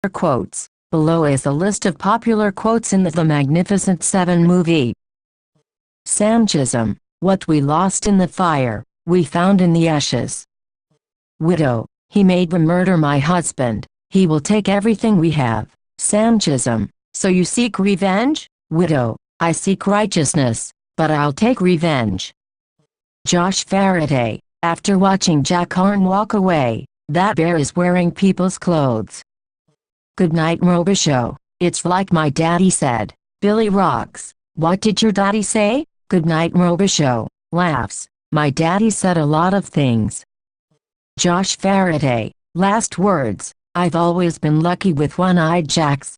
Quotes. Below is a list of popular quotes in the Magnificent Seven movie. Sam Chisholm, what we lost in the fire, we found in the ashes. Widow, he made me murder my husband, he will take everything we have. Sam Chisholm, so you seek revenge? Widow, I seek righteousness, but I'll take revenge. Josh Faraday, after watching Jack Horn walk away, that bear is wearing people's clothes. Goodnight Robichaux, it's like my daddy said. Billy rocks, what did your daddy say? Goodnight Robichaux, laughs, my daddy said a lot of things. Josh Faraday, last words, I've always been lucky with one-eyed jacks.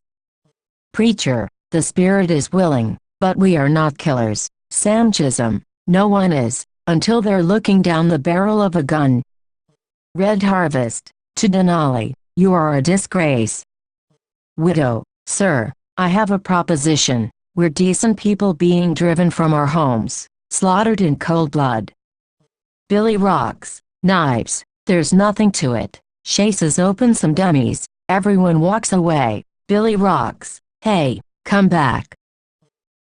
Preacher, the spirit is willing, but we are not killers. Sam Chisholm, no one is, until they're looking down the barrel of a gun. Red Harvest, to Denali, you are a disgrace. Widow, sir, I have a proposition, we're decent people being driven from our homes, slaughtered in cold blood. Billy rocks, knives, there's nothing to it, chases open some dummies, everyone walks away, Billy rocks, hey, come back.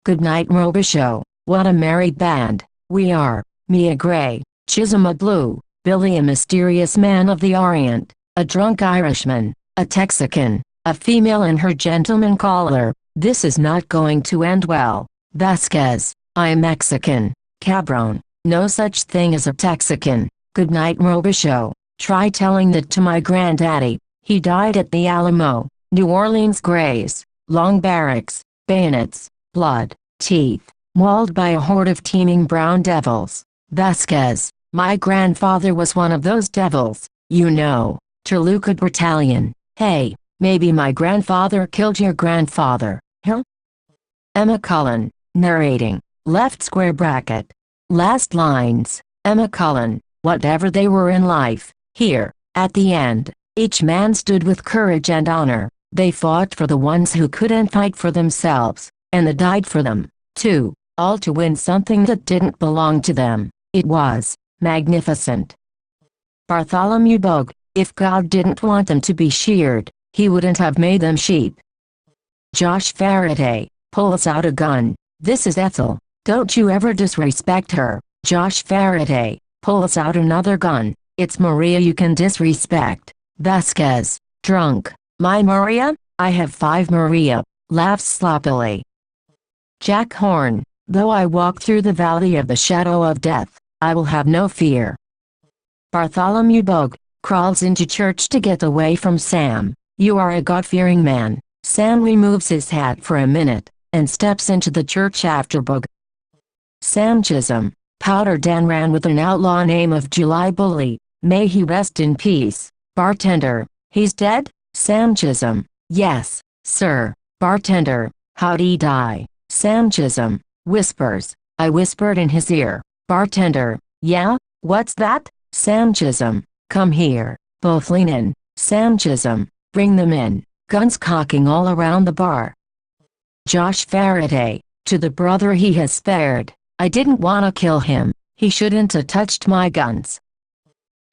Goodnight Robichaux, what a merry band, we are, Mia Gray, Chisholm a blue, Billy a mysterious man of the Orient, a drunk Irishman, a Texican, a female and her gentleman caller, this is not going to end well. Vasquez, I am Mexican, cabron, no such thing as a Texican. Goodnight Robichaux, try telling that to my granddaddy, he died at the Alamo, New Orleans Grays, long barracks, bayonets, blood, teeth, mauled by a horde of teeming brown devils. Vasquez, my grandfather was one of those devils, you know, Toluca Battalion, hey. Maybe my grandfather killed your grandfather, huh? Emma Cullen, narrating, left square bracket. Last lines, Emma Cullen, whatever they were in life, here, at the end, each man stood with courage and honor, they fought for the ones who couldn't fight for themselves, and they died for them, too, all to win something that didn't belong to them. It was magnificent. Bartholomew Bogue, if God didn't want them to be sheared, he wouldn't have made them sheep. Josh Faraday, pulls out a gun, this is Ethel, don't you ever disrespect her. Josh Faraday, pulls out another gun, it's Maria you can disrespect. Vasquez, drunk, my Maria, I have 5 Maria, laughs sloppily. Jack Horn, though I walk through the valley of the shadow of death, I will have no fear. Bartholomew Bogue, crawls into church to get away from Sam. You are a God-fearing man. Sam removes his hat for a minute, and steps into the church after Bogue. Sam Chisholm, Powder Dan ran with an outlaw name of July Bully, may he rest in peace. Bartender, he's dead? Sam Chisholm, yes, sir. Bartender, how'd he die? Sam Chisholm, whispers, I whispered in his ear. Bartender, yeah, what's that? Sam Chisholm, come here, both lean in. Sam Chisholm, bring them in, guns cocking all around the bar. Josh Faraday, to the brother he has spared, I didn't wanna kill him, he shouldn't have touched my guns.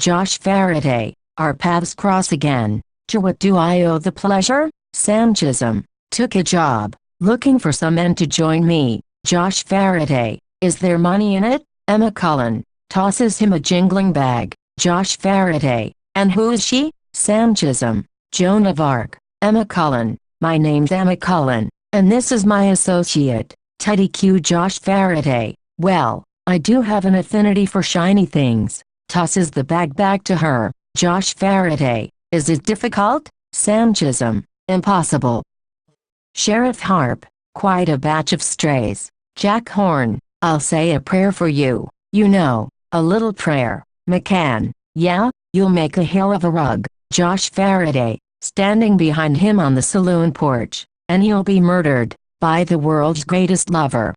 Josh Faraday, our paths cross again, to what do I owe the pleasure? Sam Chisholm, took a job, looking for some men to join me. Josh Faraday, is there money in it? Emma Cullen, tosses him a jingling bag. Josh Faraday, and who is she? Sam Chisholm, Joan of Arc. Emma Cullen, my name's Emma Cullen, and this is my associate, Teddy Q. Josh Faraday, well, I do have an affinity for shiny things, tosses the bag back to her. Josh Faraday, is it difficult? Sam Chisholm, impossible. Sheriff Harp, quite a batch of strays. Jack Horn, I'll say a prayer for you, you know, a little prayer. McCann, yeah, you'll make a hell of a rug. Josh Faraday, standing behind him on the saloon porch, and you'll be murdered by the world's greatest lover.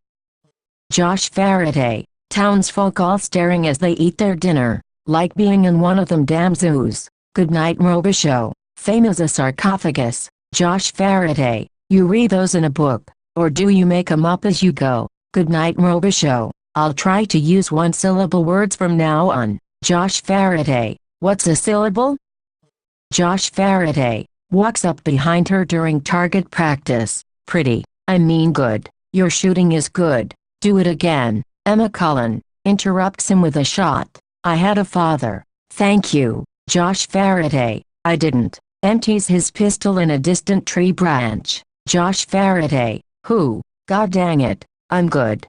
Josh Faraday, townsfolk all staring as they eat their dinner, like being in one of them damn zoos. Goodnight Robichaux, fame is a sarcophagus. Josh Faraday, you read those in a book, or do you make 'em up as you go? Goodnight Robichaux, I'll try to use one-syllable words from now on. Josh Faraday, what's a syllable? Josh Faraday, Walks up behind her during target practice. Pretty, I mean good. Your shooting is good. Do it again. Emma Cullen interrupts him with a shot. I had a father. Thank you, Josh Faraday. I didn't. Empties his pistol in a distant tree branch. Josh Faraday. Who? God dang it. I'm good.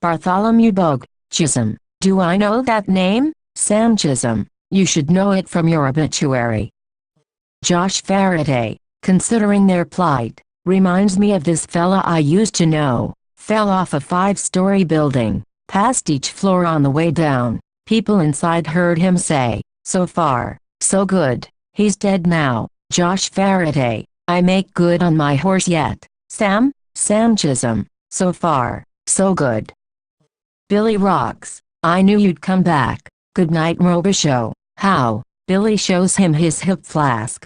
Bartholomew Bogue, Chisholm. Do I know that name? Sam Chisholm. You should know it from your obituary. Josh Faraday, considering their plight, reminds me of this fella I used to know. Fell off a 5-story building, passed each floor on the way down. People inside heard him say, so far, so good. He's dead now. Josh Faraday, I make good on my horse yet. Sam Chisholm, so far, so good. Billy rocks. I knew you'd come back. Good night Robichaux. How? Billy shows him his hip flask.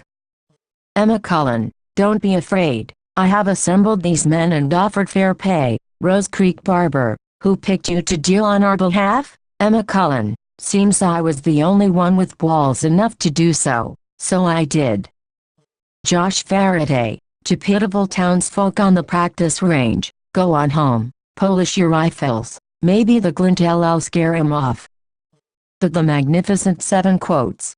Emma Cullen, don't be afraid. I have assembled these men and offered fair pay. Rose Creek Barber, who picked you to deal on our behalf? Emma Cullen, seems I was the only one with balls enough to do so, so I did. Josh Faraday, to pitiful townsfolk on the practice range, go on home, polish your rifles, maybe the glintell'll scare him off. The Magnificent Seven quotes.